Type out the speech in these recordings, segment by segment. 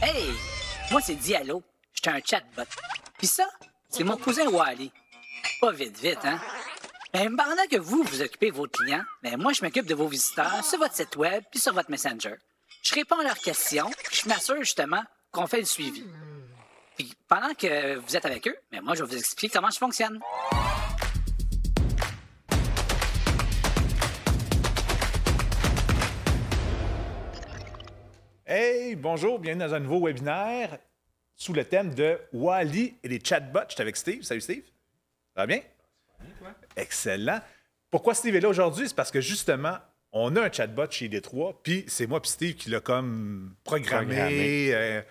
Hey! Moi, c'est Diallo. J'étais un chatbot. Puis ça, c'est mon cousin Wally. Pas vite, vite, hein? Mais pendant que vous occupez de vos clients, moi, je m'occupe de vos visiteurs sur votre site web puis sur votre Messenger. Je réponds à leurs questions, puis je m'assure justement qu'on fait le suivi. Puis pendant que vous êtes avec eux, moi, je vais vous expliquer comment je fonctionne. Hey, bonjour, bienvenue dans un nouveau webinaire sous le thème de Wally et les chatbots. Je suis avec Steve. Salut Steve. Ça va bien? Excellent. Pourquoi Steve est là aujourd'hui? C'est parce que justement, on a un chatbot chez Détroit, puis c'est moi puis Steve qui l'a comme programmé.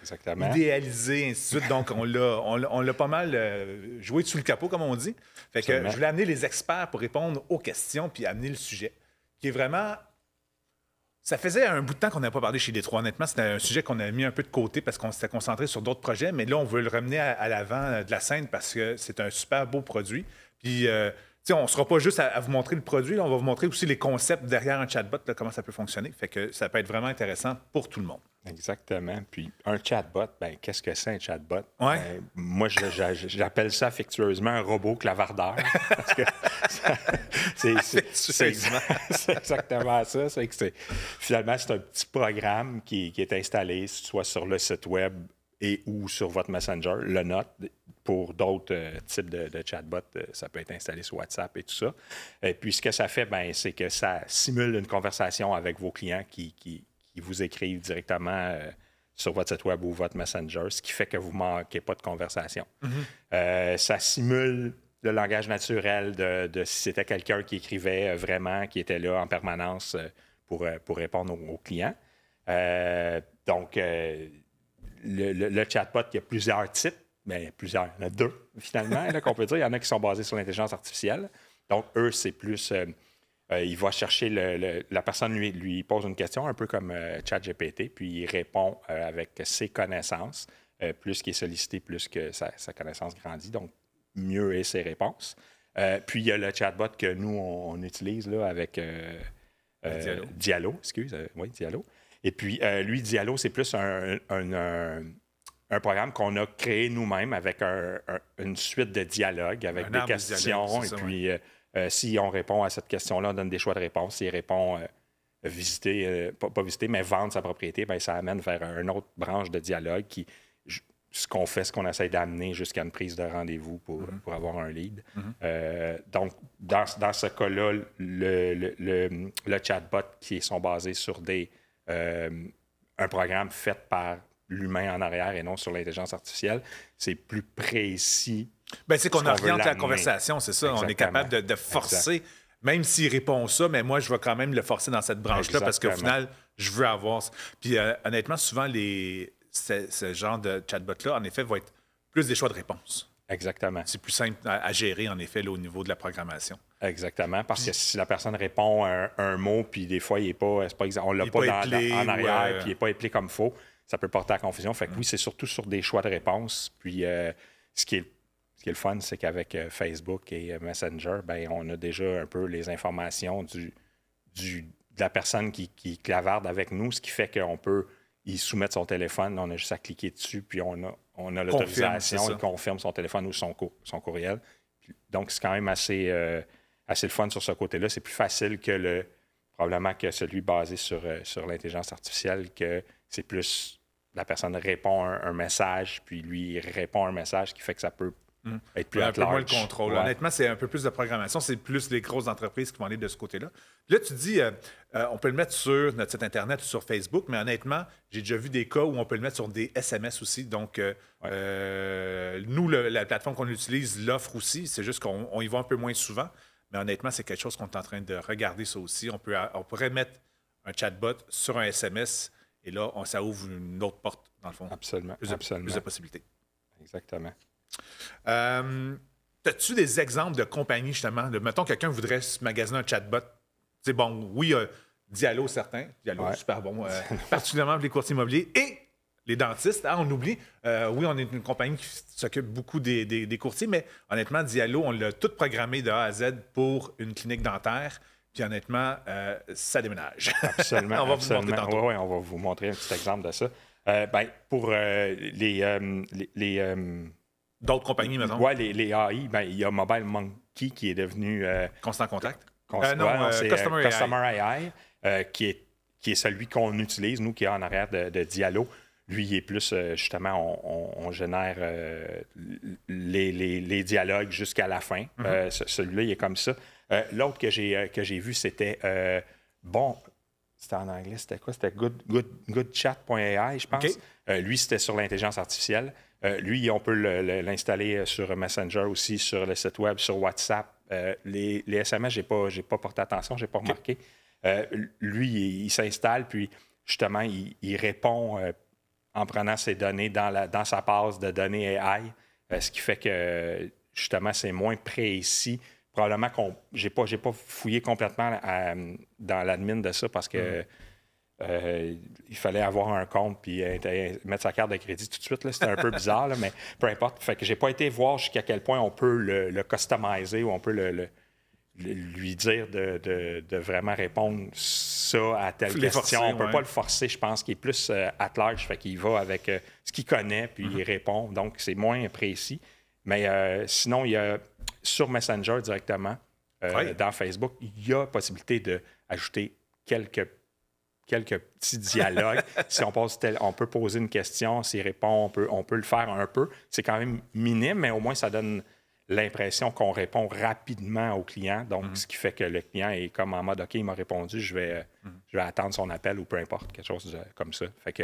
Idéalisé, ainsi de suite. Donc, on l'a pas mal joué sous le capot, comme on dit. Fait que je voulais amener les experts pour répondre aux questions puis amener le sujet, qui est vraiment... Ça faisait un bout de temps qu'on n'avait pas parlé chez Détroit. Honnêtement, c'était un sujet qu'on a mis un peu de côté parce qu'on s'était concentré sur d'autres projets, mais là, on veut le ramener à l'avant de la scène parce que c'est un super beau produit. Puis, on ne sera pas juste à vous montrer le produit, là, on va vous montrer aussi les concepts derrière un chatbot, là, comment ça peut fonctionner. Fait que ça peut être vraiment intéressant pour tout le monde. Exactement. Puis, un chatbot, qu'est-ce que c'est un chatbot? Ouais. Moi, j'appelle ça affectueusement un robot clavardeur. Parce que c'est exactement ça. Finalement, c'est un petit programme qui est installé soit sur le site web et ou sur votre Messenger, le Note. Pour d'autres types de chatbots, ça peut être installé sur WhatsApp et tout ça. Et puis, ce que ça fait, c'est que ça simule une conversation avec vos clients qui vous écrivent directement sur votre site web ou votre Messenger, ce qui fait que vous ne manquez pas de conversation. Mm-hmm. Ça simule le langage naturel de si c'était quelqu'un qui écrivait vraiment, qui était là en permanence pour répondre aux clients. Donc, le chatbot, il y a plusieurs types. Bien, plusieurs. Il y en a deux, finalement, qu'on peut dire. Il y en a qui sont basés sur l'intelligence artificielle. Donc, eux, c'est plus... il va chercher... la personne lui pose une question, un peu comme ChatGPT, puis il répond avec ses connaissances. Plus qu'il est sollicité, plus que sa connaissance grandit. Donc, mieux est ses réponses. Puis, il y a le chatbot que nous, on utilise là, avec Diallo. Oui, Diallo. Et puis, lui, Diallo, c'est plus un programme qu'on a créé nous-mêmes avec une suite de dialogues, avec des questions. Et puis, si on répond à cette question-là, on donne des choix de réponse. S'il répond visiter, pas visiter, mais vendre sa propriété, ça amène vers une autre branche de dialogue qui, ce qu'on essaie d'amener jusqu'à une prise de rendez-vous pour avoir un lead. Donc, dans ce cas-là, le chatbot qui sont basés sur un programme fait par l'humain en arrière et non sur l'intelligence artificielle, c'est plus précis. C'est qu'on oriente la conversation, c'est ça. Exactement. On est capable de forcer, exact. Même s'il répond ça, mais moi, je vais quand même le forcer dans cette branche-là. Exactement. Parce qu'au final, je veux avoir... Puis honnêtement, souvent, ce genre de chatbot-là, en effet, va être plus des choix de réponse. Exactement. C'est plus simple à gérer, en effet, là, au niveau de la programmation. Exactement, parce que si la personne répond un mot, puis des fois, il est pas on l'a pas en arrière, puis il n'est pas appelé comme il faut, ça peut porter à confusion. Fait que oui, c'est surtout sur des choix de réponse. Puis ce qui est le fun, c'est qu'avec Facebook et Messenger, on a déjà un peu les informations de la personne qui clavarde avec nous, ce qui fait qu'on peut y soumettre son téléphone. On a juste à cliquer dessus, puis on a l'autorisation, il confirme son téléphone ou son courriel. Donc, c'est quand même assez le fun sur ce côté-là. C'est plus facile que probablement que celui basé sur l'intelligence artificielle, que c'est plus... La personne répond un message, puis lui répond un message qui fait que ça peut être plus un peu moins le contrôle. Ouais. Honnêtement, c'est un peu plus de programmation. C'est plus les grosses entreprises qui vont aller de ce côté-là. Là, tu dis, on peut le mettre sur notre site Internet ou sur Facebook, mais honnêtement, j'ai déjà vu des cas où on peut le mettre sur des SMS aussi. Donc, nous, la plateforme qu'on utilise l'offre aussi. C'est juste qu'on y va un peu moins souvent. Mais honnêtement, c'est quelque chose qu'on est en train de regarder ça aussi. On pourrait mettre un chatbot sur un SMS. Et là, ça ouvre une autre porte, dans le fond. Absolument. Plus de possibilités. Exactement. As-tu des exemples de compagnies, justement? Mettons, quelqu'un voudrait se magasiner un chatbot. C'est bon, oui, Diallo, certains. Diallo, super bon. Particulièrement pour les courtiers immobiliers et les dentistes. On oublie. Oui, on est une compagnie qui s'occupe beaucoup des courtiers, mais honnêtement, Diallo, on l'a tout programmé de A à Z pour une clinique dentaire. Puis honnêtement, ça déménage. Absolument. On va vous montrer tantôt. Oui, on va vous montrer un petit exemple de ça. Pour les D'autres compagnies, maintenant. Oui, les AI, il y a Mobile Monkey qui est devenu... Constant Contact? C'est Customer AI, qui est celui qu'on utilise, nous, qui est en arrière de Diallo. Lui, il est plus, justement, on génère les dialogues jusqu'à la fin. Celui-là, il est comme ça. L'autre que j'ai vu, c'était... c'était en anglais, c'était quoi? C'était goodchat.ai, je pense. Okay. Lui, c'était sur l'intelligence artificielle. Lui, on peut l'installer sur Messenger aussi, sur le site web, sur WhatsApp. Les SMS, j'ai pas porté attention, j'ai pas remarqué. Lui, il s'installe, puis justement, il répond en prenant ses données dans sa base de données AI, ce qui fait que, justement, c'est moins précis. Probablement j'ai pas fouillé complètement dans l'admin de ça parce que il fallait avoir un compte puis mettre sa carte de crédit tout de suite. Là. C'était un peu bizarre, là, mais peu importe. Fait que j'ai pas été voir jusqu'à quel point on peut le customiser ou on peut lui dire de vraiment répondre ça à telle question. On peut pas le forcer, je pense, qu'il est plus at large. Fait qu'il va avec ce qu'il connaît puis il répond. Donc, c'est moins précis. Mais sinon, il y a sur Messenger directement, dans Facebook, il y a possibilité d'ajouter quelques petits dialogues. Si on peut poser une question, s'il répond, on peut le faire un peu. C'est quand même minime, mais au moins, ça donne l'impression qu'on répond rapidement au client. Donc, ce qui fait que le client est comme en mode « OK, il m'a répondu, je vais attendre son appel » ou peu importe, quelque chose comme ça. Fait que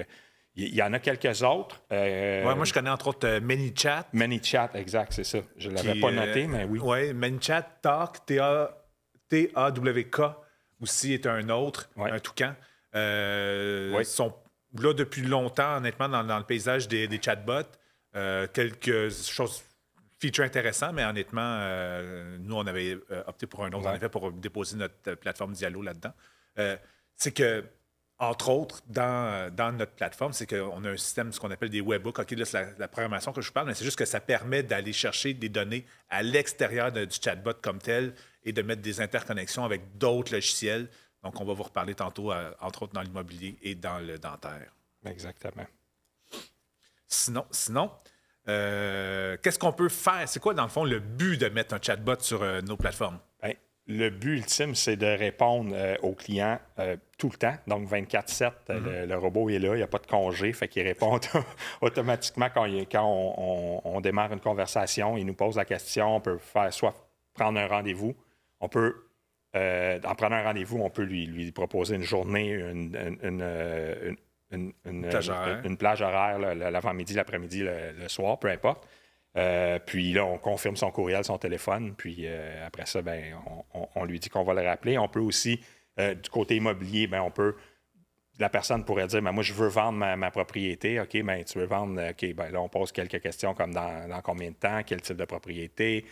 il y en a quelques autres. Moi, je connais entre autres ManyChat. ManyChat, exact, c'est ça. Je ne l'avais pas noté, mais oui. Oui, ManyChat, Talk, T-A-W-K aussi est un autre, un toucan. Ils sont là depuis longtemps, honnêtement, dans le paysage des chatbots. Quelques choses, features intéressants, mais honnêtement, nous, on avait opté pour un autre, en effet, pour déposer notre plateforme Diallo là-dedans. C'est que, entre autres, dans notre plateforme, c'est qu'on a un système, ce qu'on appelle des webbooks. OK, là, c'est la programmation que je vous parle, mais c'est juste que ça permet d'aller chercher des données à l'extérieur du chatbot comme tel et de mettre des interconnexions avec d'autres logiciels. Donc, on va vous reparler tantôt, entre autres, dans l'immobilier et dans le dentaire. Exactement. Sinon, qu'est-ce qu'on peut faire? C'est quoi, dans le fond, le but de mettre un chatbot sur nos plateformes? Bien, le but ultime, c'est de répondre aux clients tout le temps. Donc, 24/7, le robot est là, il n'y a pas de congé, fait qu'il répond automatiquement quand on démarre une conversation. Il nous pose la question, on peut faire soit prendre un rendez-vous, on peut, en prenant un rendez-vous, on peut lui proposer une journée, une plage horaire l'avant-midi, l'après-midi, le soir, peu importe. Puis là, on confirme son courriel, son téléphone. Puis après ça, on lui dit qu'on va le rappeler. On peut aussi, du côté immobilier, la personne pourrait dire, moi, je veux vendre ma propriété. OK, tu veux vendre, OK, là, on pose quelques questions comme dans combien de temps, quel type de propriété,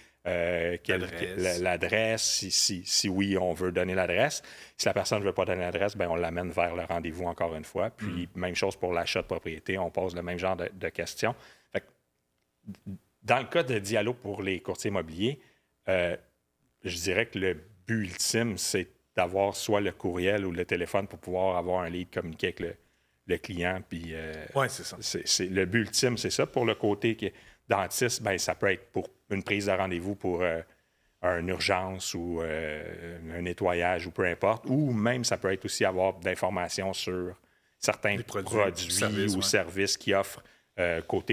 l'adresse, si oui, on veut donner l'adresse. Si la personne ne veut pas donner l'adresse, on l'amène vers le rendez-vous encore une fois. Puis même chose pour l'achat de propriété, on pose le même genre de questions. Fait que, dans le cas de Diallo pour les courtiers immobiliers, je dirais que le but ultime, c'est d'avoir soit le courriel ou le téléphone pour pouvoir avoir un lead, communiquer avec le client. Puis, c'est ça. Le but ultime, c'est ça. Pour le côté dentiste, ça peut être pour une prise de rendez-vous pour une urgence ou un nettoyage ou peu importe. Ou même, ça peut être aussi avoir d'informations sur certains produits ou services qui offrent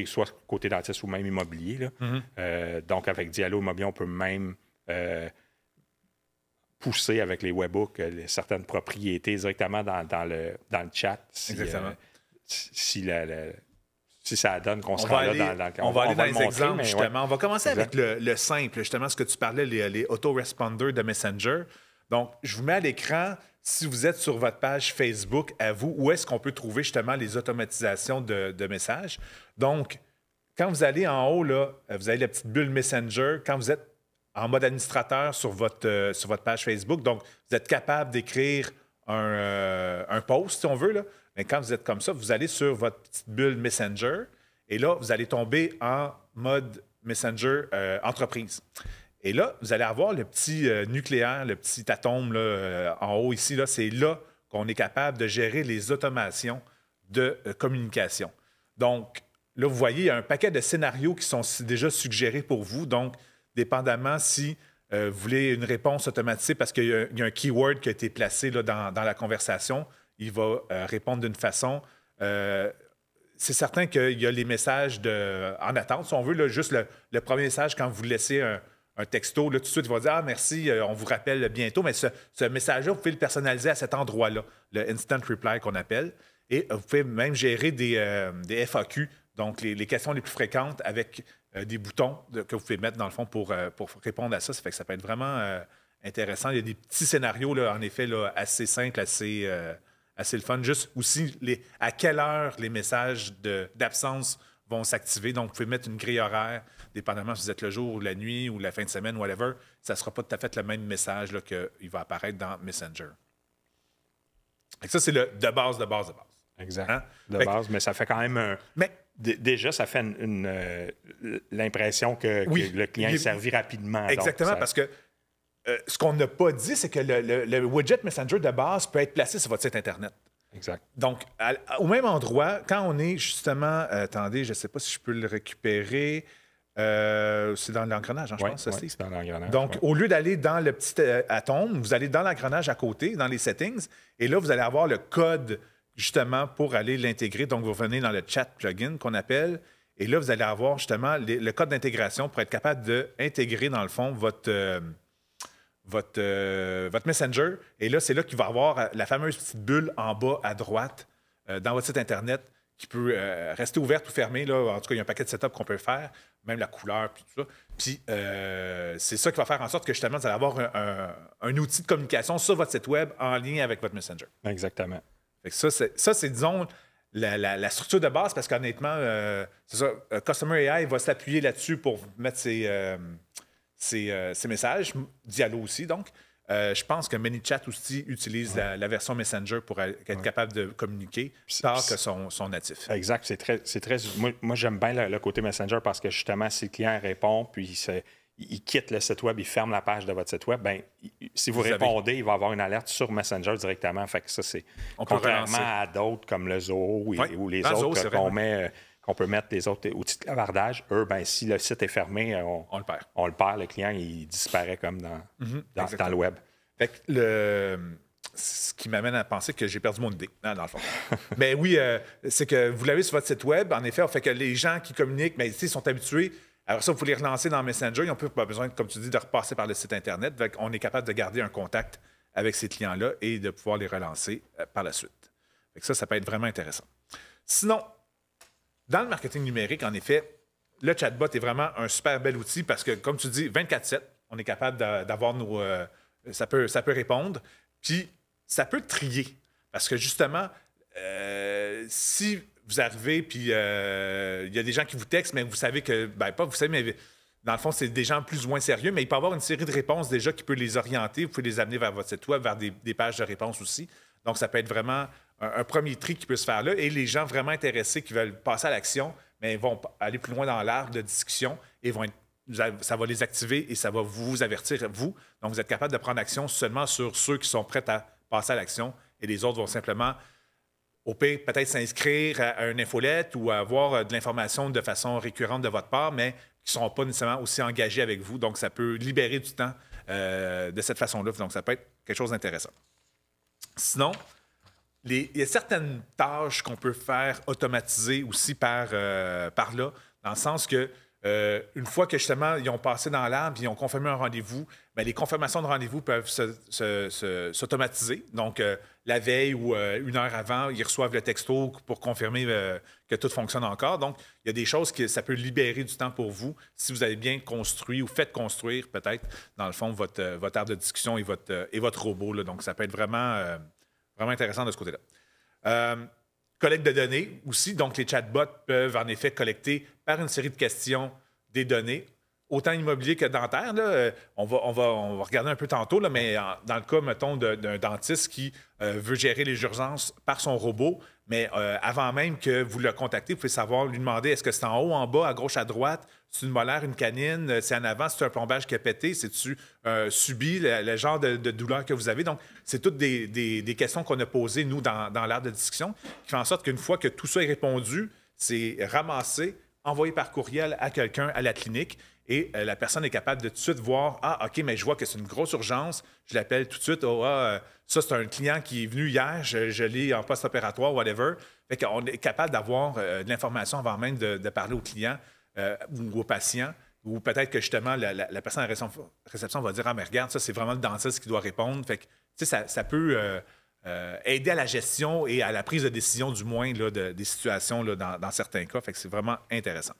soit côté dentiste ou même immobilier. Là. Donc, avec Diallo Immobilier, on peut même pousser avec les webbooks certaines propriétés directement dans le chat. Exactement. Si ça donne qu'on se rend là dans on va aller dans les exemples, justement. Ouais. On va commencer avec le simple, justement, ce que tu parlais, les autoresponders de Messenger. Donc, je vous mets à l'écran, si vous êtes sur votre page Facebook, à vous, où est-ce qu'on peut trouver justement les automatisations de messages. Donc, quand vous allez en haut, là, vous avez la petite bulle Messenger. Quand vous êtes en mode administrateur sur votre page Facebook, donc vous êtes capable d'écrire un post, si on veut, là. Mais quand vous êtes comme ça, vous allez sur votre petite bulle Messenger et là, vous allez tomber en mode Messenger entreprise. Et là, vous allez avoir le petit nucléaire, le petit atome là, en haut ici. Là, c'est là qu'on est capable de gérer les automations de communication. Donc, là, vous voyez, il y a un paquet de scénarios qui sont déjà suggérés pour vous. Donc, dépendamment si vous voulez une réponse automatisée parce qu'il y a un keyword qui a été placé là, dans la conversation, il va répondre d'une façon. C'est certain qu'il y a les messages en attente, si on veut, là, juste le premier message quand vous laissez un texto, là, tout de suite, il va dire « Ah, merci, on vous rappelle bientôt », mais ce message-là, vous pouvez le personnaliser à cet endroit-là, le Instant Reply qu'on appelle, et vous pouvez même gérer des FAQ, donc les questions les plus fréquentes avec des boutons que vous pouvez mettre, dans le fond, pour répondre à ça. Ça fait que ça peut être vraiment intéressant. Il y a des petits scénarios, là, en effet, là, assez simples, assez le fun. Juste aussi, à quelle heure les messages d'absence vont s'activer. Donc, vous pouvez mettre une grille horaire, dépendamment si vous êtes le jour ou la nuit ou la fin de semaine, whatever. Ça ne sera pas tout à fait le même message là, qu'il va apparaître dans Messenger. Et ça, c'est le de base. Exact. Hein? De base, mais ça fait quand même déjà, ça fait l'impression que le client est servi rapidement. Exactement, donc, parce que ce qu'on n'a pas dit, c'est que le widget Messenger de base peut être placé sur votre site Internet. Exact. Donc, au même endroit, quand on est justement... attendez, je ne sais pas si je peux le récupérer. C'est dans l'engrenage, hein, je pense, ça, c'est dans l'engrenage. Donc, au lieu d'aller dans le petit atome, vous allez dans l'engrenage à côté, dans les settings, et là, vous allez avoir le code, justement, pour aller l'intégrer. Donc, vous revenez dans le chat plugin qu'on appelle, et là, vous allez avoir, justement, le code d'intégration pour être capable d'intégrer, dans le fond, votre Messenger. Et là, c'est là qu'il va y avoir la fameuse petite bulle en bas à droite dans votre site Internet qui peut rester ouverte ou fermée. Là. En tout cas, il y a un paquet de setup qu'on peut faire, même la couleur, puis tout ça. Puis, c'est ça qui va faire en sorte que, justement, vous allez avoir un outil de communication sur votre site Web en lien avec votre Messenger. Exactement. Fait que ça, c'est, disons, la structure de base, parce qu'honnêtement, c'est ça, Customer AI va s'appuyer là-dessus pour mettre ces messages, Diallo aussi, donc. Je pense que ManyChat aussi utilise la version Messenger pour être capable de communiquer tard que son natif. Exact. C'est très moi, j'aime bien le côté Messenger parce que justement, si le client répond, puis il quitte le site Web, il ferme la page de votre site Web, bien, si vous répondez, il va avoir une alerte sur Messenger directement. Fait que ça, c'est contrairement à d'autres comme le Zoho ou les autres qu'on peut mettre des autres outils de clavardage. Eux, ben, si le site est fermé, on le perd. On le perd, le client, il disparaît comme dans le web. Fait que ce qui m'amène à penser que j'ai perdu mon idée, dans le fond. Mais oui, c'est que vous l'avez sur votre site Web. En effet, on fait que les gens qui communiquent, mais ils sont habitués. Alors ça, vous les relancer dans Messenger. Ils n'ont pas besoin, comme tu dis, de repasser par le site Internet. Fait qu'on est capable de garder un contact avec ces clients-là et de pouvoir les relancer par la suite. Fait que ça peut être vraiment intéressant. Sinon, dans le marketing numérique, en effet, le chatbot est vraiment un super bel outil parce que, comme tu dis, 24/7, on est capable d'avoir nos... ça peut répondre, puis ça peut trier. Parce que, justement, si vous arrivez, puis il y a des gens qui vous textent, mais vous savez que... Ben, pas vous savez, mais dans le fond, c'est des gens plus ou moins sérieux, mais il peut y avoir une série de réponses déjà qui peut les orienter. Vous pouvez les amener vers votre site Web, vers des pages de réponses aussi. Donc, ça peut être vraiment un premier tri qui peut se faire là. Et les gens vraiment intéressés qui veulent passer à l'action, mais vont aller plus loin dans l'arbre de discussion et ça va les activer et ça va vous avertir, vous. Donc, vous êtes capable de prendre action seulement sur ceux qui sont prêts à passer à l'action et les autres vont simplement, au pire, peut-être s'inscrire à une infolette ou avoir de l'information de façon récurrente de votre part, mais qui ne seront pas nécessairement aussi engagés avec vous. Donc, ça peut libérer du temps de cette façon-là. Donc, ça peut être quelque chose d'intéressant. Sinon, il y a certaines tâches qu'on peut faire automatiser aussi par là, dans le sens que une fois que justement ils ont passé dans l'arbre et ils ont confirmé un rendez-vous, bien, les confirmations de rendez-vous peuvent s'automatiser. Donc, la veille ou une heure avant, ils reçoivent le texto pour confirmer que tout fonctionne encore. Donc, il y a des choses que ça peut libérer du temps pour vous si vous avez bien construit ou fait construire peut-être, dans le fond, votre arbre de discussion et votre robot. Là. Donc, ça peut être vraiment intéressant de ce côté-là. Collecte de données aussi. Donc, les chatbots peuvent en effet collecter par une série de questions des données autant immobilier que dentaire. Là. On va regarder un peu tantôt, là, mais dans le cas, mettons, d'un dentiste qui veut gérer les urgences par son robot, mais avant même que vous le contactez, vous pouvez savoir, lui demander est-ce que c'est en haut, en bas, à gauche, à droite, c'est une molaire, une canine, c'est en avant, c'est un plombage qui a pété, c'est-tu subi le genre de douleur que vous avez. Donc, c'est toutes des questions qu'on a posées, nous, dans l'art de discussion, qui fait en sorte qu'une fois que tout ça est répondu, c'est ramassé, envoyé par courriel à quelqu'un à la clinique. Et la personne est capable de tout de suite voir « Ah, OK, mais je vois que c'est une grosse urgence. Je l'appelle tout de suite. Oh, ça, c'est un client qui est venu hier. Je l'ai en post-opératoire, whatever. » Fait qu'on est capable d'avoir de l'information avant même de parler au client ou au patient. Ou peut-être que, justement, la personne à la réception va dire « Ah, mais regarde, ça, c'est vraiment le dentiste qui doit répondre. » Fait que, tu sais, ça peut aider à la gestion et à la prise de décision, du moins, là, des situations là, dans certains cas. Fait que c'est vraiment intéressant.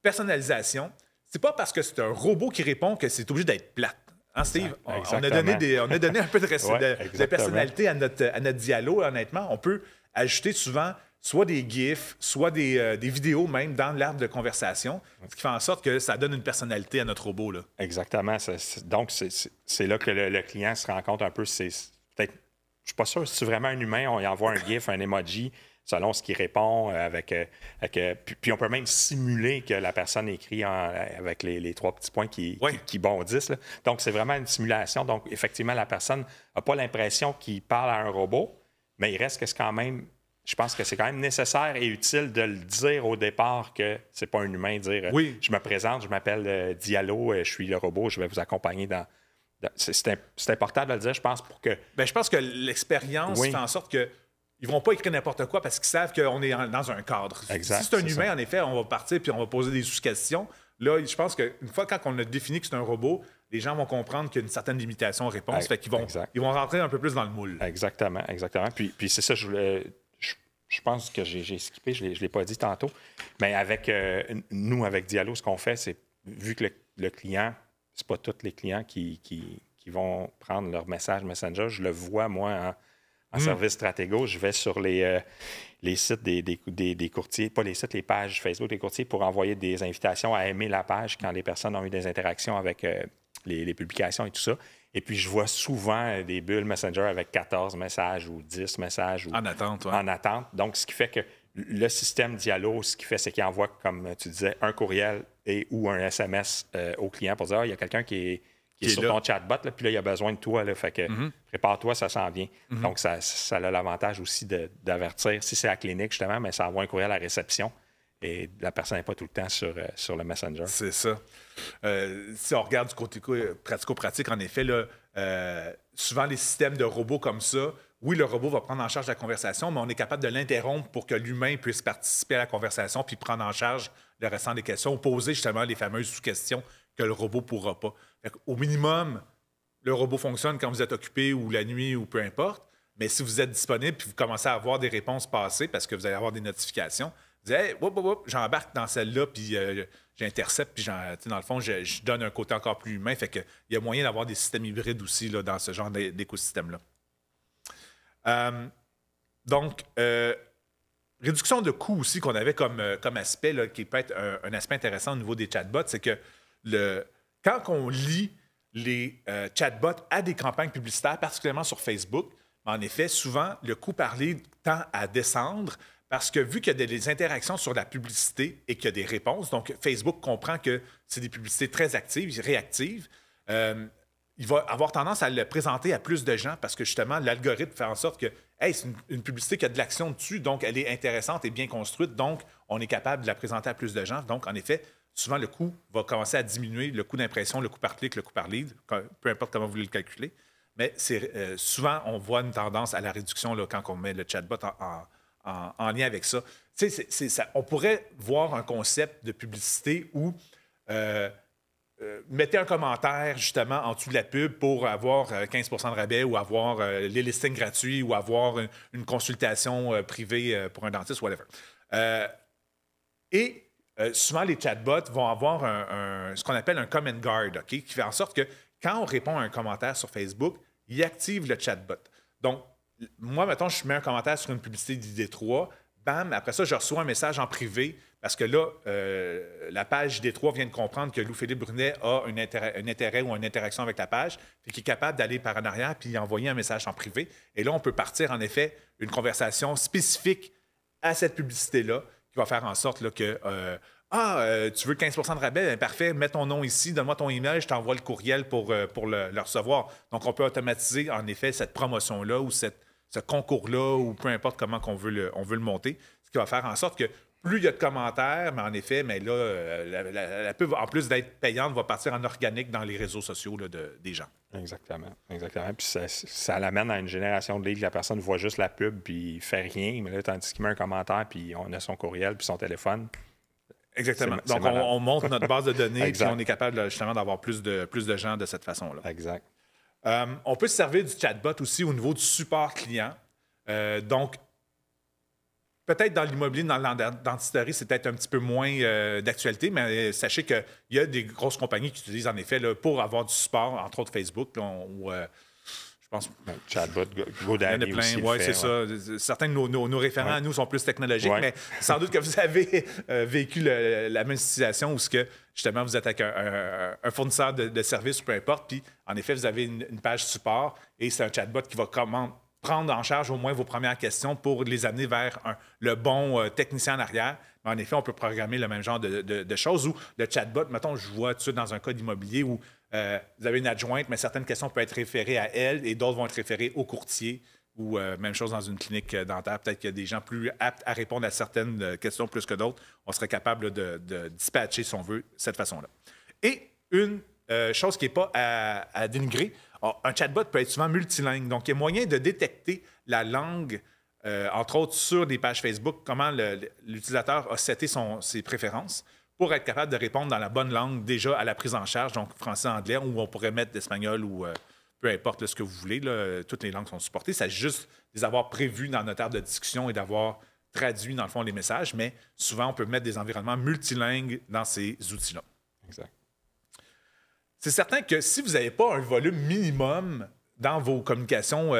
Personnalisation. C'est pas parce que c'est un robot qui répond que c'est obligé d'être plate. Hein, Steve? On a donné un peu de personnalité à notre dialogue, honnêtement. On peut ajouter souvent soit des GIFs, soit des vidéos même dans l'arbre de conversation, ce qui fait en sorte que ça donne une personnalité à notre robot. Là. Exactement. Donc, c'est là que le client se rend compte un peu. Peut-être, je suis pas sûr si c'est vraiment un humain, on y envoie un GIF, un emoji, selon ce qu'il répond. Puis on peut même simuler que la personne écrit avec les 3 petits points qui bondissent. Là. Donc, c'est vraiment une simulation. Donc, effectivement, la personne n'a pas l'impression qu'il parle à un robot, mais il reste que c'est quand même... Je pense que c'est quand même nécessaire et utile de le dire au départ que c'est pas un humain, dire je me présente, je m'appelle Diallo, je suis le robot, je vais vous accompagner dans... C'est important de le dire, je pense, pour que... Bien, je pense que l'expérience fait en sorte que ils ne vont pas écrire n'importe quoi parce qu'ils savent qu'on est dans un cadre. Exact, si c'est un humain, en effet, on va partir puis on va poser des sous-questions. Là, je pense qu'une fois, quand on a défini que c'est un robot, les gens vont comprendre qu'il y a une certaine limitation aux réponses. Fait qu'ils ils vont rentrer un peu plus dans le moule. Exactement. Puis c'est ça, je pense que j'ai skippé, je ne l'ai pas dit tantôt. Mais nous, avec Diallo, ce qu'on fait, c'est, vu que le client, c'est pas tous les clients qui vont prendre leur message Messenger, je le vois, moi, en service stratégo, je vais sur les sites des courtiers, pas les sites, les pages Facebook des courtiers pour envoyer des invitations à aimer la page quand les personnes ont eu des interactions avec les publications et tout ça. Et puis, je vois souvent des bulles Messenger avec 14 messages ou 10 messages. En attente, oui. En attente. Donc, ce qui fait que le système Diallo, ce qu'il fait, c'est qu'il envoie, comme tu disais, un courriel ou un SMS au client pour dire il y a quelqu'un qui est sur ton chatbot, là, puis là, il a besoin de toi. Là, fait que prépare-toi, ça s'en vient. Donc, ça a l'avantage aussi d'avertir. Si c'est à la clinique, justement, mais ça envoie un courriel à la réception et la personne n'est pas tout le temps sur le Messenger. C'est ça. Si on regarde du côté pratico-pratique, en effet, là, souvent les systèmes de robots comme ça, oui, le robot va prendre en charge la conversation, mais on est capable de l'interrompre pour que l'humain puisse participer à la conversation puis prendre en charge le restant des questions, ou poser justement les fameuses sous-questions que le robot ne pourra pas. Au minimum, le robot fonctionne quand vous êtes occupé ou la nuit ou peu importe, mais si vous êtes disponible puis vous commencez à avoir des réponses passées parce que vous allez avoir des notifications, vous dites hey, j'embarque dans celle-là puis j'intercepte puis dans le fond, je donne un côté encore plus humain. Fait qu'il y a moyen d'avoir des systèmes hybrides aussi là, dans ce genre d'écosystème-là. Donc, réduction de coûts aussi qu'on avait comme aspect, là, qui peut être un aspect intéressant au niveau des chatbots, c'est que quand on lit les chatbots à des campagnes publicitaires, particulièrement sur Facebook, en effet, souvent, le coût par lead tend à descendre parce que vu qu'il y a des interactions sur la publicité et qu'il y a des réponses, donc Facebook comprend que c'est des publicités très actives, réactives, il va avoir tendance à le présenter à plus de gens parce que justement, l'algorithme fait en sorte que hey, c'est une publicité qui a de l'action dessus, donc elle est intéressante et bien construite, donc on est capable de la présenter à plus de gens. Donc, en effet, souvent, le coût va commencer à diminuer, le coût d'impression, le coût par clic, le coût par lead, peu importe comment vous voulez le calculer. Mais souvent, on voit une tendance à la réduction là, quand on met le chatbot en lien avec ça. On pourrait voir un concept de publicité où mettez un commentaire justement en dessous de la pub pour avoir 15 % de rabais ou avoir les listings gratuits ou avoir une consultation privée pour un dentiste, whatever. Souvent, les chatbots vont avoir ce qu'on appelle un comment guard, okay, qui fait en sorte que quand on répond à un commentaire sur Facebook, il active le chatbot. Donc, moi, mettons, je mets un commentaire sur une publicité d'ID3, bam, après ça, je reçois un message en privé parce que là, la page D3 vient de comprendre que Loup-Philippe Brunet a un intérêt ou une interaction avec la page, puis qu'il est capable d'aller par en arrière puis envoyer un message en privé. Et là, on peut partir, en effet, une conversation spécifique à cette publicité-là qui va faire en sorte là, que tu veux 15 de rabais? Bien, parfait, mets ton nom ici, donne-moi ton email, je t'envoie le courriel pour le recevoir. Donc, on peut automatiser, en effet, cette promotion-là ou ce concours-là ou peu importe comment on veut le monter, ce qui va faire en sorte que plus il y a de commentaires, mais en effet, mais là, la pub, en plus d'être payante, va partir en organique dans les réseaux sociaux là, des gens. Exactement. Puis ça l'amène à une génération de leads. La personne voit juste la pub puis il fait rien, mais là, tandis qu'il met un commentaire puis on a son courriel puis son téléphone. Exactement. C'est Donc, on monte notre base de données et on est capable justement d'avoir plus de gens de cette façon-là. Exact. On peut se servir du chatbot aussi au niveau du support client. Donc, peut-être dans l'immobilier, dans l'identisterie, c'est peut-être un petit peu moins d'actualité, mais sachez qu'il y a des grosses compagnies qui utilisent en effet là, pour avoir du support, entre autres Facebook, ou je pense. Chatbot, GoDaddy. Il y en a plein, oui, c'est ça. Certains de nos référents à nous sont plus technologiques, mais sans doute que vous avez vécu la même situation où justement vous êtes avec un fournisseur de services ou peu importe, puis en effet, vous avez une page support et c'est un chatbot qui va prendre en charge au moins vos premières questions pour les amener vers le bon technicien en arrière. Mais en effet, on peut programmer le même genre de choses où le chatbot, mettons, je vois tout de suite dans un cas d'immobilier où vous avez une adjointe, mais certaines questions peuvent être référées à elle et d'autres vont être référées au courtier ou même chose dans une clinique dentaire. Peut-être qu'il y a des gens plus aptes à répondre à certaines questions plus que d'autres. On serait capable de dispatcher, si on veut, de cette façon-là. Et une chose qui n'est pas à dénigrer, un chatbot peut être souvent multilingue. Donc, il y a moyen de détecter la langue, entre autres sur des pages Facebook, comment l'utilisateur a seté ses préférences pour être capable de répondre dans la bonne langue déjà à la prise en charge, donc français-anglais, où on pourrait mettre l'espagnol ou peu importe là, ce que vous voulez. Là, toutes les langues sont supportées. C'est juste les avoir prévues dans notre table de discussion et d'avoir traduit, dans le fond, les messages. Mais souvent, on peut mettre des environnements multilingues dans ces outils-là. Exact. C'est certain que si vous n'avez pas un volume minimum dans vos communications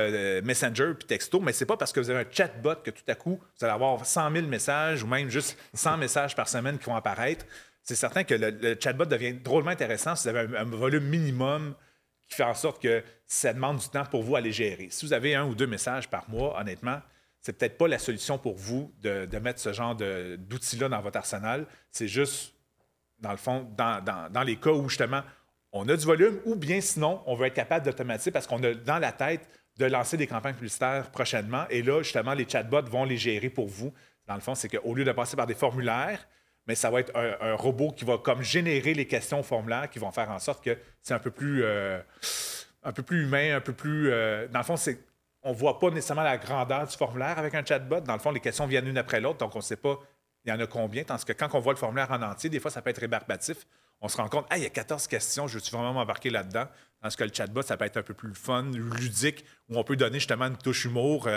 Messenger puis texto, mais ce n'est pas parce que vous avez un chatbot que tout à coup, vous allez avoir 100 000 messages ou même juste 100 messages par semaine qui vont apparaître. C'est certain que le chatbot devient drôlement intéressant si vous avez un volume minimum qui fait en sorte que ça demande du temps pour vous à les gérer. Si vous avez 1 ou 2 messages par mois, honnêtement, c'est peut-être pas la solution pour vous de mettre ce genre d'outils-là dans votre arsenal. C'est juste, dans le fond, dans les cas où justement on a du volume ou bien sinon, on veut être capable d'automatiser parce qu'on a dans la tête de lancer des campagnes publicitaires prochainement. Et là, justement, les chatbots vont les gérer pour vous. Dans le fond, c'est qu'au lieu de passer par des formulaires, mais ça va être un robot qui va comme générer les questions au formulaire qui vont faire en sorte que c'est un peu plus humain, un peu plus... dans le fond, on ne voit pas nécessairement la grandeur du formulaire avec un chatbot. Dans le fond, les questions viennent une après l'autre, donc on ne sait pas il y en a combien. Tandis que quand on voit le formulaire en entier, des fois, ça peut être rébarbatif. On se rend compte, il y a 14 questions, je veux-tu vraiment m'embarquer là-dedans? Tandis que le chatbot, ça peut être un peu plus fun, ludique, où on peut donner justement une touche humour.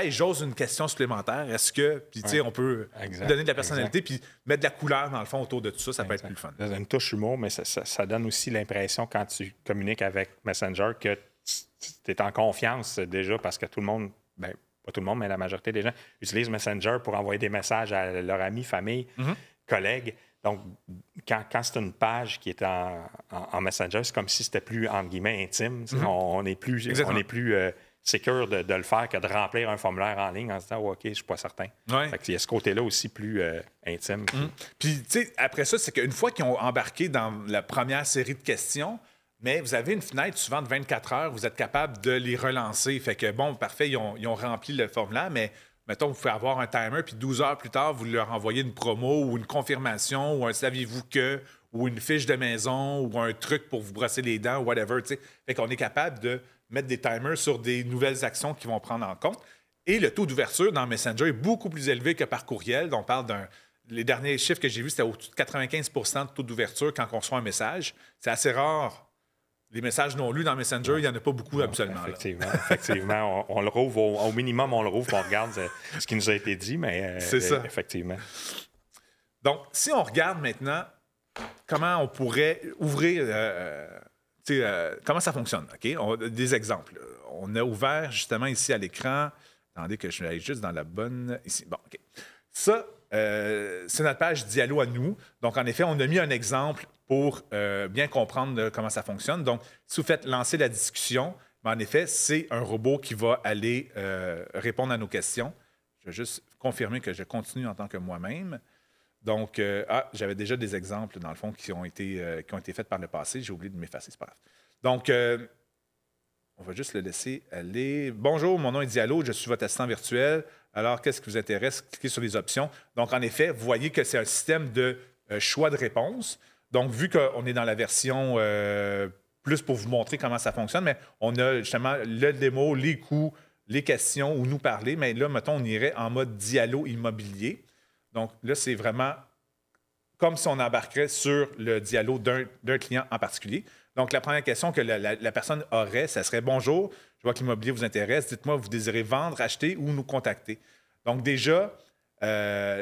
J'ose une question supplémentaire. Est-ce que. Puis, tu sais, on peut donner de la personnalité, puis mettre de la couleur, dans le fond, autour de tout ça, ça peut être plus fun. Une touche humour, mais ça donne aussi l'impression, quand tu communiques avec Messenger, que tu es en confiance déjà parce que tout le monde, bien, pas tout le monde, mais la majorité des gens utilisent Messenger pour envoyer des messages à leurs amis, famille, collègues. Donc, quand c'est une page qui est en Messenger, c'est comme si c'était plus, entre guillemets, intime. On est plus sécure de le faire que de remplir un formulaire en ligne en se disant OK, je ne suis pas certain. Ouais. Fait qu'il y a ce côté-là aussi plus intime. Puis, tu sais, après ça, c'est qu'une fois qu'ils ont embarqué dans la première série de questions, mais vous avez une fenêtre souvent de 24 heures, vous êtes capable de les relancer. Fait que, bon, parfait, ils ont rempli le formulaire, mais mettons, vous pouvez avoir un timer, puis 12 heures plus tard, vous leur envoyez une promo ou une confirmation ou un saviez-vous que, ou une fiche de maison ou un truc pour vous brosser les dents, whatever. T'sais. Fait qu'on est capable de mettre des timers sur des nouvelles actions qu'ils vont prendre en compte. Et le taux d'ouverture dans Messenger est beaucoup plus élevé que par courriel. On parle les derniers chiffres que j'ai vus, c'était au-dessus de 95 % de taux d'ouverture quand on reçoit un message. C'est assez rare. Les messages non lus dans Messenger, il n'y en a pas beaucoup, absolument. Effectivement. On le rouvre, au minimum, on le rouvre, on regarde ce qui nous a été dit, mais c'est ça. Effectivement. Donc, si on regarde maintenant comment on pourrait ouvrir, comment ça fonctionne, OK? On a des exemples. On a ouvert justement ici à l'écran. Attendez que je vais aller juste dans la bonne... Ici. Bon, OK. Ça, c'est notre page Dialo à nous. Donc, en effet, on a mis un exemple pour bien comprendre comment ça fonctionne. Donc, si vous faites lancer la discussion, en effet, c'est un robot qui va aller répondre à nos questions. Je vais juste confirmer que je continue en tant que moi-même. Donc, j'avais déjà des exemples, dans le fond, qui ont été faits par le passé. J'ai oublié de m'effacer, c'est pas grave. Donc, on va juste le laisser aller. Bonjour, mon nom est Dialo, je suis votre assistant virtuel. Alors, qu'est-ce qui vous intéresse? Cliquez sur les options. Donc, en effet, vous voyez que c'est un système de choix de réponse. Donc, vu qu'on est dans la version plus pour vous montrer comment ça fonctionne, mais on a justement le démo, les coûts, les questions ou nous parler. Mais là, mettons, on irait en mode Dialo immobilier. Donc, là, c'est vraiment comme si on embarquerait sur le Dialo d'un client en particulier. Donc, la première question que la personne aurait, ça serait « Bonjour, je vois que l'immobilier vous intéresse. Dites-moi, vous désirez vendre, acheter ou nous contacter? » Donc, déjà,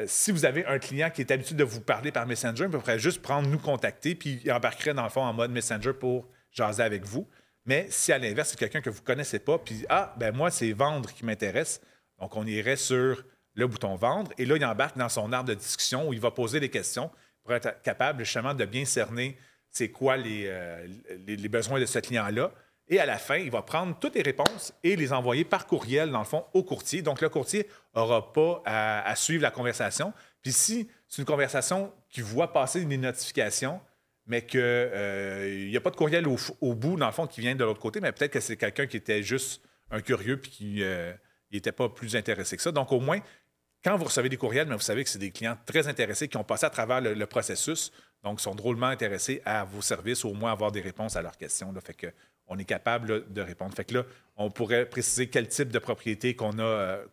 si vous avez un client qui est habitué de vous parler par Messenger, il pourrait juste prendre « Nous contacter » puis il embarquerait, dans le fond, en mode Messenger pour jaser avec vous. Mais si, à l'inverse, c'est quelqu'un que vous ne connaissez pas, puis « Ah, ben moi, c'est vendre qui m'intéresse. » Donc, on irait sur le bouton « Vendre » et là, il embarque dans son arbre de discussion où il va poser des questions pour être capable, justement, de bien cerner c'est quoi les besoins de ce client-là. Et à la fin, il va prendre toutes les réponses et les envoyer par courriel, dans le fond, au courtier. Donc, le courtier n'aura pas à suivre la conversation. Puis si c'est une conversation qui voit passer des notifications, mais qu'il n'y a pas de courriel au bout, dans le fond, qui vient de l'autre côté, mais peut-être que c'est quelqu'un qui était juste un curieux puis qui n'était pas plus intéressé que ça. Donc, au moins, quand vous recevez des courriels, mais vous savez que c'est des clients très intéressés qui ont passé à travers le processus, donc sont drôlement intéressés à vos services, au moins avoir des réponses à leurs questions. Là, fait qu'on est capable là, de répondre. Fait que là, on pourrait préciser quel type de propriété qu'on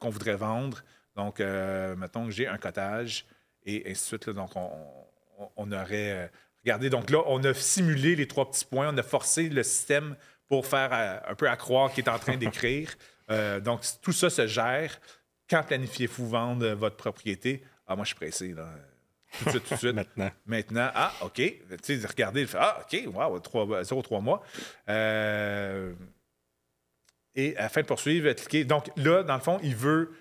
voudrait vendre. Donc, mettons que j'ai un cottage et ainsi de suite. Là, donc, on aurait... regardez, donc là, on a simulé les 3 petits points. On a forcé le système pour faire un peu à croire qu'il est en train d'écrire. Donc, tout ça se gère. Quand planifiez-vous vendre votre propriété? Ah, moi, je suis pressé, là. Tout de suite. Maintenant. Ah, OK. Tu sais, regardez, il fait ah, OK, wow, 0,3 mois. Et afin de poursuivre, cliquez. Donc, là, dans le fond, il veut,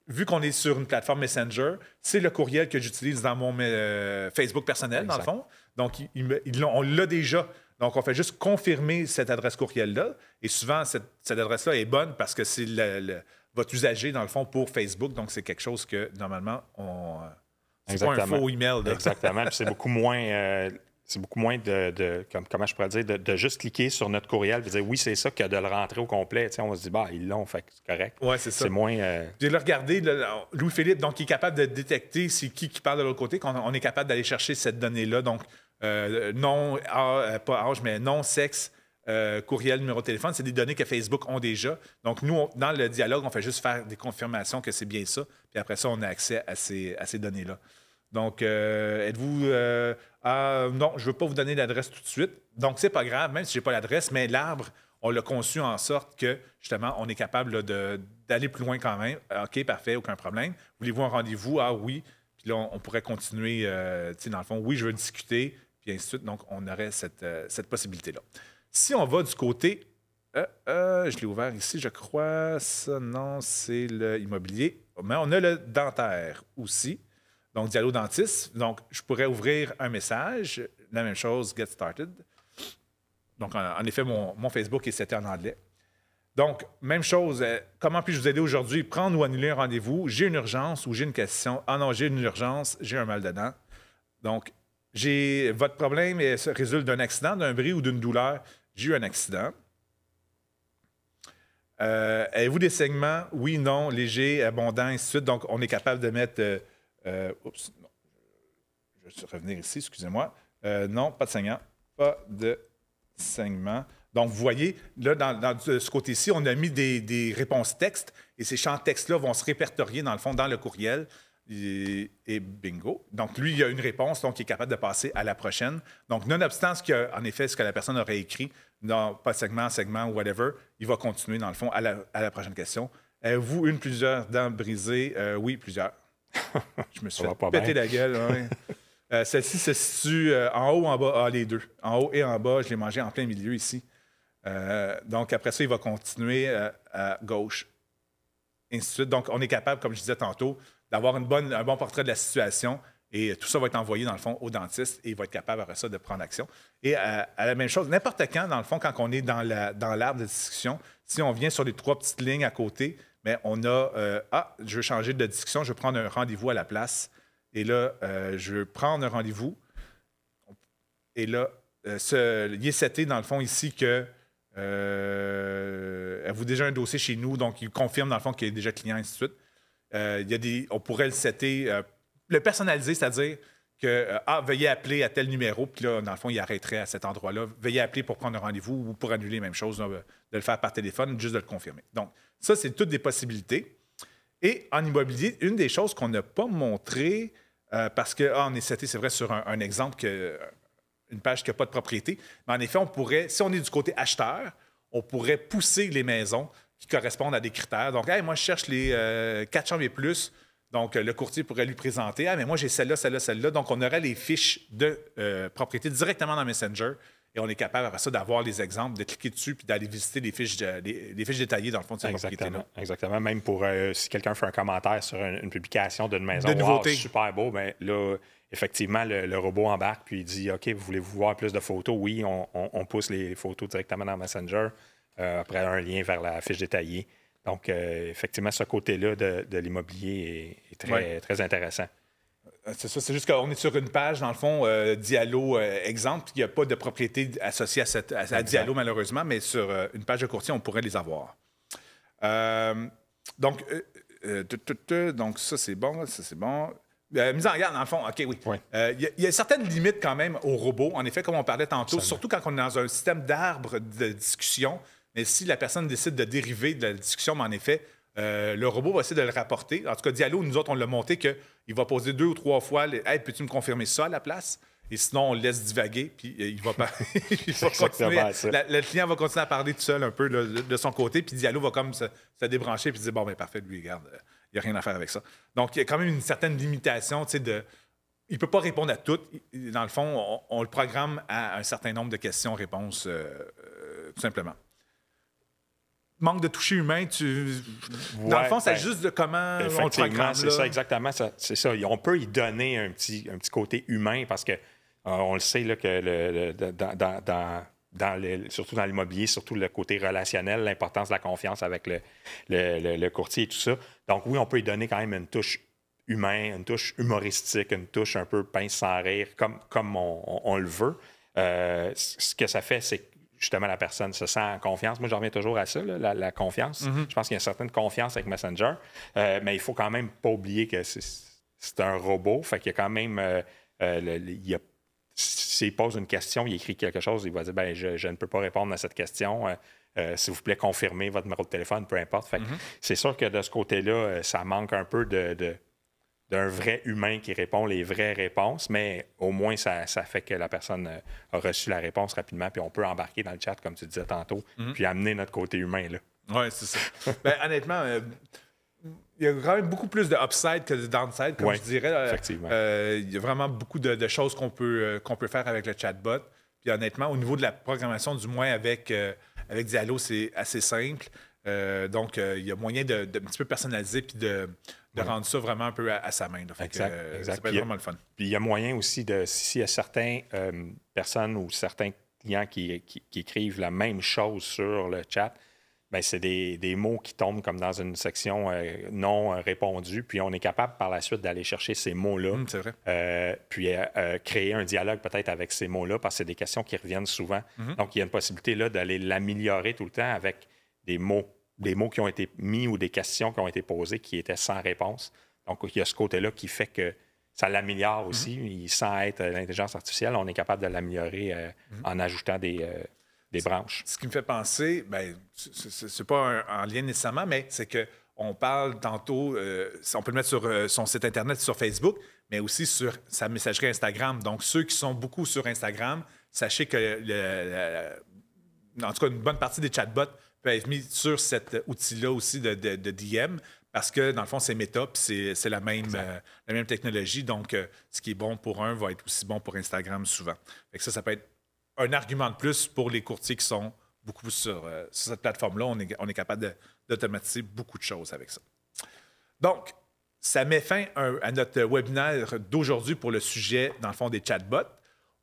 vu qu'on est sur une plateforme Messenger, c'est le courriel que j'utilise dans mon Facebook personnel, exact, dans le fond. Donc, on l'a déjà. Donc, on fait juste confirmer cette adresse courriel-là. Et souvent, cette adresse-là est bonne parce que c'est votre usager, dans le fond, pour Facebook. Donc, c'est quelque chose que, normalement, c'est pas un faux email. Là. Exactement. Puis c'est beaucoup moins de comment je pourrais dire, de juste cliquer sur notre courriel et dire oui, c'est ça, que de le rentrer au complet. Tu sais, on se dit, bah, ils l'ont, fait que c'est correct. Oui, c'est ça. C'est moins. J'ai regardé, Louis-Philippe, donc, il est capable de détecter c'est qui parle de l'autre côté, qu'on est capable d'aller chercher cette donnée-là. Donc, nom, pas âge, mais nom, sexe, courriel, numéro de téléphone, c'est des données que Facebook ont déjà. Donc, nous, dans le dialogue, on fait juste faire des confirmations que c'est bien ça. Puis après ça, on a accès à ces données-là. Donc, êtes-vous... non, je ne veux pas vous donner l'adresse tout de suite. Donc, c'est pas grave, même si je n'ai pas l'adresse, mais l'arbre, on l'a conçu en sorte que, justement, on est capable là, d'aller plus loin quand même. OK, parfait, aucun problème. Voulez-vous un rendez-vous? Ah oui. Puis là, on pourrait continuer, dans le fond, oui, je veux discuter, puis ainsi de suite. Donc, on aurait cette possibilité-là. Si on va du côté... je l'ai ouvert ici, je crois. Ça, non, c'est l'immobilier. Mais on a le dentaire aussi. Donc, Dialo Dentiste. Donc, je pourrais ouvrir un message. La même chose, Get Started. Donc, en effet, mon Facebook est seté en anglais. Donc, même chose. Comment puis-je vous aider aujourd'hui? Prendre ou annuler un rendez-vous? J'ai une urgence ou j'ai une question? Ah non, j'ai une urgence, j'ai un mal de dents. Donc, votre problème résulte d'un accident, d'un bris ou d'une douleur. J'ai eu un accident. Avez-vous des saignements? Oui, non, léger, abondant, ainsi de suite. Donc, on est capable de mettre... oups, non. Je vais revenir ici, excusez-moi. Non, pas de saignement. Pas de saignement. Donc, vous voyez, là, dans ce côté-ci, on a mis des réponses textes et ces champs textes-là vont se répertorier, dans le fond, dans le courriel. Et bingo. Donc, lui, il a une réponse, donc il est capable de passer à la prochaine. Donc, nonobstant en effet, ce que la personne aurait écrit, non, pas de segment ou whatever, il va continuer, dans le fond, à la prochaine question. Avez-vous plusieurs dents brisées? Oui, plusieurs. Je me suis fait péter la gueule. Ouais. Celle-ci se situe en haut ou en bas? Ah, les deux. En haut et en bas, je l'ai mangé en plein milieu ici. Donc, après ça, il va continuer à gauche. ainsi de suite. Donc, on est capable, comme je disais tantôt, d'avoir un bon portrait de la situation et tout ça va être envoyé, dans le fond, au dentiste et il va être capable, après ça, de prendre action. Et à la même chose, n'importe quand, dans le fond, quand on est dans l'arbre de discussion, si on vient sur les 3 petites lignes à côté, bien, on a je veux changer de discussion, je veux prendre un rendez-vous à la place. Et là, je veux prendre un rendez-vous. Et là, il est seté, dans le fond, ici que avez-vous déjà un dossier chez nous, donc il confirme, dans le fond, qu'il est déjà client, et ainsi de suite. On pourrait le setter, le personnaliser, c'est-à-dire que veuillez appeler à tel numéro, puis là, dans le fond, il arrêterait à cet endroit-là. Veuillez appeler pour prendre un rendez-vous ou pour annuler, même chose, de le faire par téléphone, juste de le confirmer. Donc, ça, c'est toutes des possibilités. Et en immobilier, une des choses qu'on n'a pas montré, parce qu'on est seté, c'est vrai, sur un exemple, une page qui n'a pas de propriété, mais en effet, on pourrait, si on est du côté acheteur, on pourrait pousser les maisons qui correspondent à des critères. Donc, moi, je cherche les 4 chambres et plus. Donc, le courtier pourrait lui présenter. Mais moi, j'ai celle-là, celle-là, celle-là. Donc, on aurait les fiches de propriété directement dans Messenger. Et on est capable, après ça, d'avoir les exemples, de cliquer dessus puis d'aller visiter les fiches détaillées, dans le fond, de cette propriété-là. Exactement. Même pour si quelqu'un fait un commentaire sur une publication d'une maison, de nouveauté. Super beau, bien là, effectivement, le robot embarque puis il dit « OK, voulez-vous voir plus de photos? » Oui, on pousse les photos directement dans Messenger. Après, un lien vers la fiche détaillée. Donc, effectivement, ce côté-là de l'immobilier est très, très intéressant. C'est ça, c'est juste qu'on est sur une page, dans le fond, Diallo exemple. Il n'y a pas de propriété associée à Diallo, malheureusement, mais sur une page de courtier, on pourrait les avoir. Donc, ça, c'est bon, ça, c'est bon. Mise en garde, dans le fond, OK, oui. Il y a certaines limites quand même au robot, en effet, comme on parlait tantôt, surtout quand on est dans un système d'arbres de discussion. Mais si la personne décide de dériver de la discussion, mais en effet, le robot va essayer de le rapporter. En tout cas, Diallo, nous autres, on l'a monté qu'il va poser 2 ou 3 fois « Hey, peux-tu me confirmer ça à la place? » Et sinon, on le laisse divaguer, puis il va continuer. Le client va continuer à parler tout seul un peu de son côté, puis Diallo va comme se débrancher, puis dire « Bon, bien parfait, lui, regarde, il n'y a rien à faire avec ça. » Donc, il y a quand même une certaine limitation, tu sais, il ne peut pas répondre à tout. Dans le fond, on le programme à un certain nombre de questions-réponses, tout simplement. Manque de toucher humain, dans le fond, c'est juste de comment on le programme. C'est ça, exactement. C'est ça. On peut y donner un petit côté humain parce que on le sait là, que surtout dans l'immobilier, surtout le côté relationnel, l'importance de la confiance avec le courtier et tout ça. Donc oui, on peut y donner quand même une touche humaine, une touche humoristique, une touche un peu pince sans rire, comme on le veut. Ce que ça fait, c'est justement, la personne se sent en confiance. Moi, je reviens toujours à ça, là, la confiance. Je pense qu'il y a une certaine confiance avec Messenger, mais il ne faut quand même pas oublier que c'est un robot. Fait qu'il y a quand même... s'il pose une question, il écrit quelque chose, il va dire « je ne peux pas répondre à cette question. S'il vous plaît, confirmez votre numéro de téléphone, peu importe. » Fait que c'est sûr que de ce côté-là, ça manque un peu d'un vrai humain qui répond les vraies réponses, mais au moins, ça fait que la personne a reçu la réponse rapidement, puis on peut embarquer dans le chat, comme tu disais tantôt, puis amener notre côté humain, là. Oui, c'est ça. Honnêtement, il y a quand même beaucoup plus de upside que de downside, comme je dirais. Effectivement. Il y a vraiment beaucoup de choses qu'on peut faire avec le chatbot. Puis honnêtement, au niveau de la programmation, du moins avec Diallo, c'est assez simple. Donc, il y a moyen de un petit peu personnaliser puis de rendre ça vraiment un peu à sa main. Exact. Ça peut être vraiment le fun. Puis il y a moyen aussi s'il y a certaines personnes ou certains clients qui écrivent la même chose sur le chat, bien, c'est des mots qui tombent comme dans une section non répondue, puis on est capable par la suite d'aller chercher ces mots-là, c'est vrai. puis créer un dialogue peut-être avec ces mots-là, parce que c'est des questions qui reviennent souvent. Donc, il y a une possibilité là d'aller l'améliorer tout le temps avec des mots qui ont été mis ou des questions qui ont été posées qui étaient sans réponse. Donc, il y a ce côté-là qui fait que ça l'améliore aussi. Sans être l'intelligence artificielle, on est capable de l'améliorer en ajoutant des branches. Ce qui me fait penser, c'est pas en lien nécessairement, mais c'est qu'on parle tantôt, on peut le mettre sur son site Internet, sur Facebook, mais aussi sur sa messagerie Instagram. Donc, ceux qui sont beaucoup sur Instagram, sachez que, en tout cas, une bonne partie des chatbots peut être mis sur cet outil-là aussi de DM, parce que, dans le fond, c'est Meta, puis c'est la même technologie. Donc, ce qui est bon pour un va être aussi bon pour Instagram souvent. Fait que ça peut être un argument de plus pour les courtiers qui sont beaucoup sur cette plateforme-là. On est capable d'automatiser beaucoup de choses avec ça. Donc, ça met fin à notre webinaire d'aujourd'hui pour le sujet, dans le fond, des chatbots.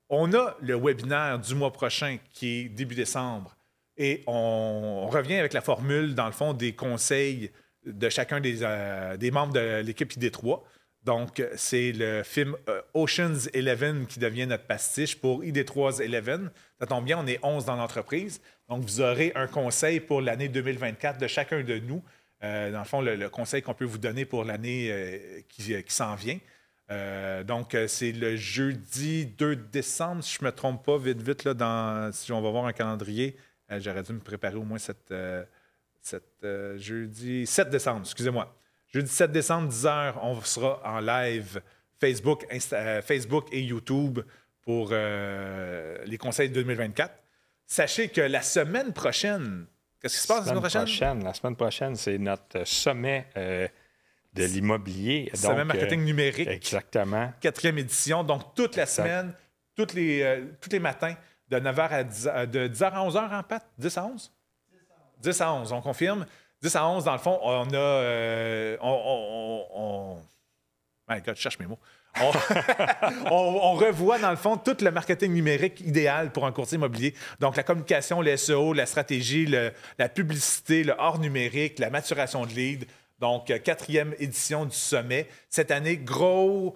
On a le webinaire du mois prochain qui est début décembre et on revient avec la formule, dans le fond, des conseils de chacun des membres de l'équipe ID3. Donc, c'est le film Ocean's 11 qui devient notre pastiche pour ID3's 11. Ça tombe bien, on est 11 dans l'entreprise. Donc, vous aurez un conseil pour l'année 2024 de chacun de nous. Dans le fond, le conseil qu'on peut vous donner pour l'année qui s'en vient. Donc, c'est le jeudi 2 décembre, si je ne me trompe pas, vite, là, si on va voir un calendrier. J'aurais dû me préparer au moins jeudi 7 décembre, excusez-moi. Jeudi 7 décembre, 10h, on sera en live Facebook et YouTube pour les conseils de 2024. Sachez que la semaine prochaine, qu'est-ce qui se passe la semaine prochaine? La semaine prochaine, c'est notre sommet de l'immobilier. Sommet marketing numérique. Exactement. 4e édition. Donc, toute la semaine, tous les matins, de 9h de 10h à 11h en Pat? 10 à 11? 10 à 11, on confirme. 10 à 11, dans le fond, on a... My God, je cherche mes mots. On revoit, dans le fond, tout le marketing numérique idéal pour un courtier immobilier. Donc, la communication, le SEO, la stratégie, la publicité, le hors numérique, la maturation de lead. Donc, 4e édition du sommet. Cette année, gros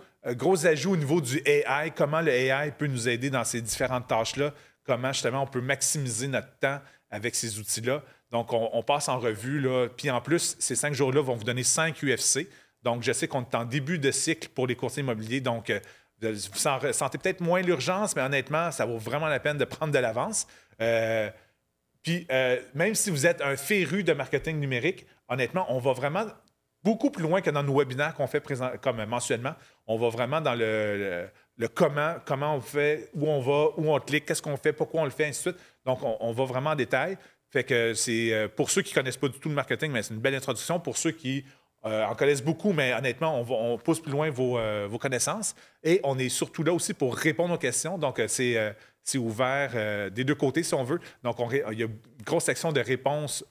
ajout au niveau du AI. Comment le AI peut nous aider dans ces différentes tâches-là. Comment, justement, on peut maximiser notre temps avec ces outils-là. Donc, on passe en revue. Là. Puis, en plus, ces 5 jours-là vont vous donner 5 UFC. Donc, je sais qu'on est en début de cycle pour les courtiers immobiliers. Donc, vous sentez peut-être moins l'urgence, mais honnêtement, ça vaut vraiment la peine de prendre de l'avance. Puis, même si vous êtes un féru de marketing numérique, honnêtement, on va vraiment beaucoup plus loin que dans nos webinaires qu'on fait comme mensuellement. On va vraiment dans le comment on fait, où on va, où on clique, qu'est-ce qu'on fait, pourquoi on le fait, ainsi de suite. Donc, on va vraiment en détail. Fait que c'est pour ceux qui ne connaissent pas du tout le marketing, mais c'est une belle introduction. Pour ceux qui en connaissent beaucoup, mais honnêtement, on pousse plus loin vos connaissances. Et on est surtout là aussi pour répondre aux questions. Donc, c'est ouvert des deux côtés, si on veut. Donc, il y a une grosse section de réponses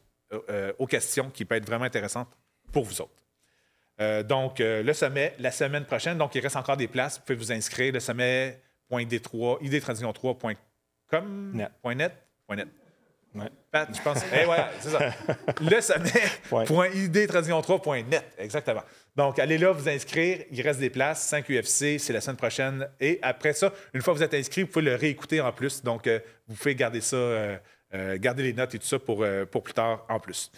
aux questions qui peut être vraiment intéressante pour vous autres. Donc, le sommet, la semaine prochaine, donc il reste encore des places. Vous pouvez vous inscrire, le sommet.id3, idtransition3.com, .net. .net. Ouais. Pat, je pense. Voilà, c'est ça. Le sommet.idtransition3.net, exactement. Donc, allez là, vous inscrire. Il reste des places. 5 UFC, c'est la semaine prochaine. Et après ça, une fois que vous êtes inscrit, vous pouvez le réécouter en plus. Donc, vous pouvez garder ça, garder les notes et tout ça pour plus tard en plus.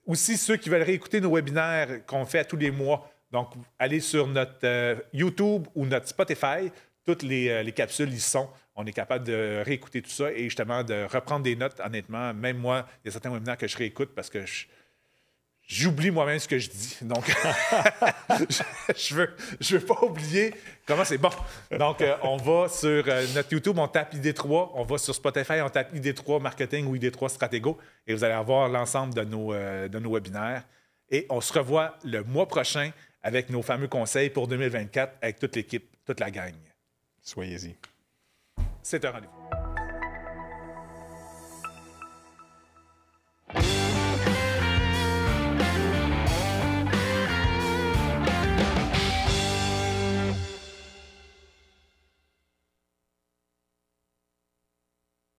Aussi, ceux qui veulent réécouter nos webinaires qu'on fait à tous les mois, donc, allez sur notre YouTube ou notre Spotify. Toutes les capsules y sont. On est capable de réécouter tout ça et justement de reprendre des notes, honnêtement. Même moi, il y a certains webinaires que je réécoute parce que j'oublie moi-même ce que je dis. Donc, je veux pas oublier comment c'est bon. Donc, on va sur notre YouTube, on tape ID3. On va sur Spotify, on tape ID3 Marketing ou ID3 Stratégo. Et vous allez avoir l'ensemble de nos webinaires. Et on se revoit le mois prochain avec nos fameux conseils pour 2024 avec toute l'équipe, toute la gang. Soyez-y. C'est un rendez-vous.